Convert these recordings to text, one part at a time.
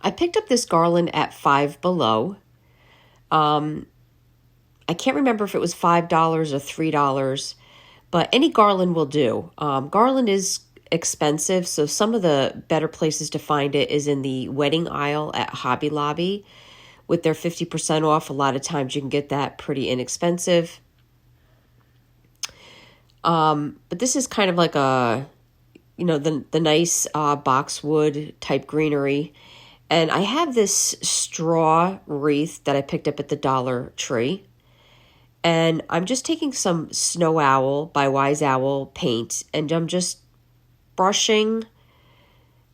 I picked up this garland at Five Below. I can't remember if it was $5 or $3, but any garland will do. Garland is expensive, so some of the better places to find it is in the wedding aisle at Hobby Lobby. With their 50% off, a lot of times you can get that pretty inexpensive. But this is kind of like a, the nice boxwood type greenery. And I have this straw wreath that I picked up at the Dollar Tree. And I'm just taking some Snow Owl by Wise Owl paint, and I'm just brushing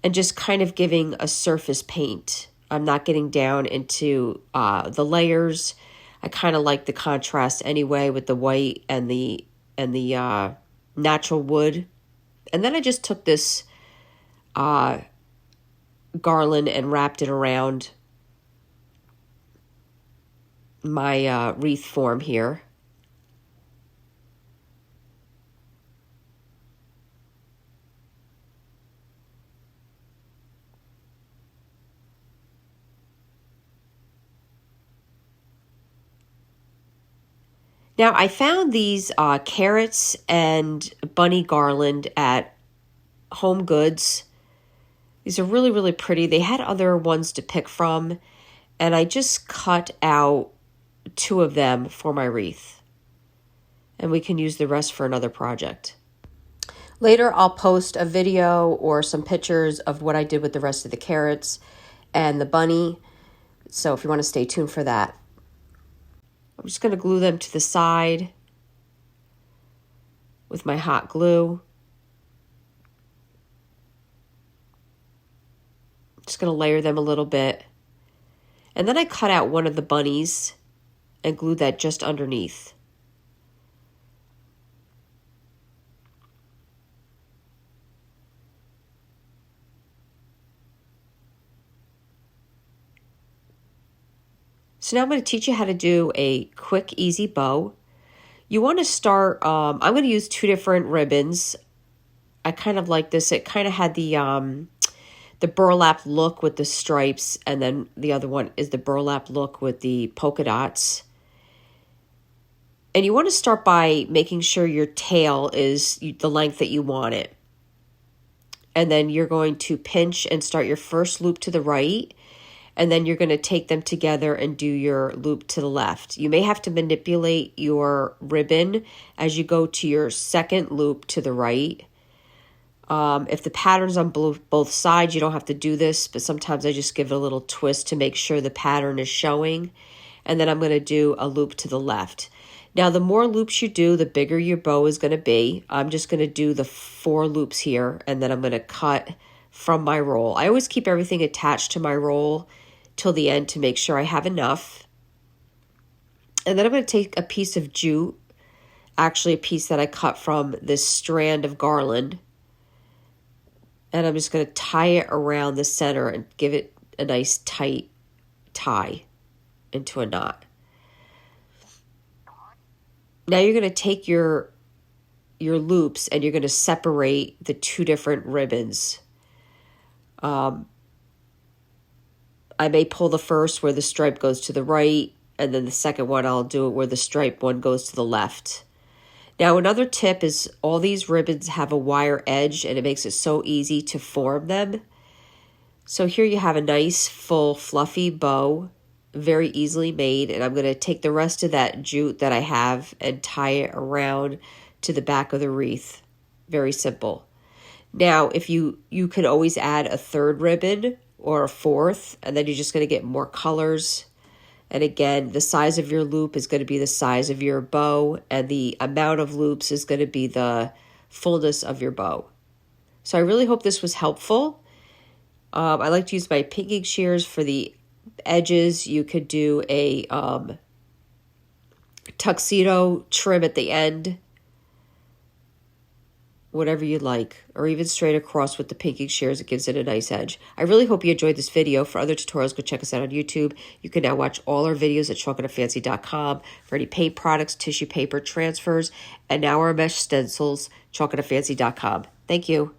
and just kind of giving a surface paint. I'm not getting down into the layers. I kind of like the contrast anyway with the white and the natural wood. And then I just took this garland and wrapped it around my wreath form here. Now, I found these carrots and bunny garland at Home Goods. These are really, really pretty. They had other ones to pick from, and I just cut out 2 of them for my wreath. And we can use the rest for another project. Later, I'll post a video or some pictures of what I did with the rest of the carrots and the bunny. So if you want to stay tuned for that. I'm just going to glue them to the side with my hot glue. Just going to layer them a little bit. And then I cut out one of the bunnies and glued that just underneath. So now I'm going to teach you how to do a quick, easy bow. You want to start, I'm going to use 2 different ribbons. I kind of like this. It kind of had the burlap look with the stripes, and then the other one is the burlap look with the polka dots. And you want to start by making sure your tail is the length that you want it. And then you're going to pinch and start your first loop to the right, and then you're going to take them together and do your loop to the left. You may have to manipulate your ribbon as you go to your second loop to the right. If the pattern's on both sides, you don't have to do this, but sometimes I just give it a little twist to make sure the pattern is showing. And then I'm going to do a loop to the left. Now, the more loops you do, the bigger your bow is going to be. I'm just going to do the 4 loops here, and then I'm going to cut from my roll. I always keep everything attached to my roll till the end to make sure I have enough. And then I'm going to take a piece of jute, actually a piece that I cut from this strand of garland, and I'm just going to tie it around the center and give it a nice tight tie into a knot. Now you're going to take your loops and you're going to separate the 2 different ribbons. I may pull the first where the stripe goes to the right, and then the second one I'll do it where the stripe one goes to the left. Now, another tip is all these ribbons have a wire edge, and it makes it so easy to form them. So here you have a nice, full, fluffy bow, very easily made, and I'm going to take the rest of that jute that I have and tie it around to the back of the wreath. Very simple. Now, if you could always add a 3rd ribbon or a 4th, and then you're just going to get more colors. And again, the size of your loop is going to be the size of your bow, and the amount of loops is going to be the fullness of your bow. So I really hope this was helpful. I like to use my pinking shears for the edges. You could do a tuxedo trim at the end, whatever you like, or even straight across with the pinking shears. It gives it a nice edge. I really hope you enjoyed this video. For other tutorials, go check us out on YouTube. You can now watch all our videos at chalkandfancy.com for any paint products, tissue paper, transfers, and now our mesh stencils, chalkandfancy.com. Thank you.